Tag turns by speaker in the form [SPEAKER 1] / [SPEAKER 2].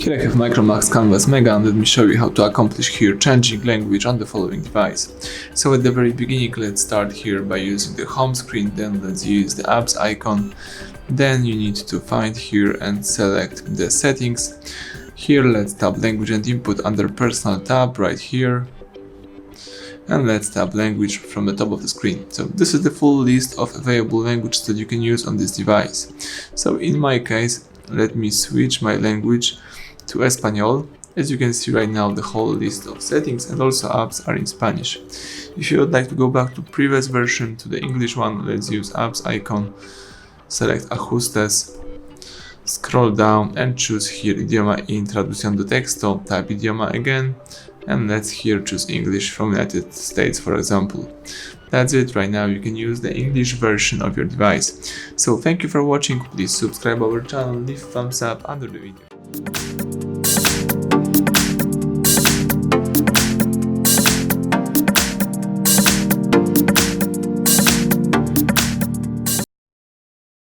[SPEAKER 1] Here I have MicroMax Canvas Mega, and let me show you how to accomplish here changing language on the following device. So at the very beginning, let's start here by using the home screen, then let's use the apps icon. Then you need to find here and select the settings. Here let's tap language and input under personal tab right here. And let's tap language from the top of the screen. So this is the full list of available languages that you can use on this device. So in my case, let me switch my language to Espanol. As you can see right now, the whole list of settings and also apps are in Spanish. If you would like to go back to previous version, to the English one, let's use apps icon, select ajustes, scroll down and choose here idioma in traducción de texto, type idioma again, and let's here choose English from United States, for example. That's it. Right now you can use the English version of your device. So thank you for watching. Please subscribe our channel, leave thumbs up under the video.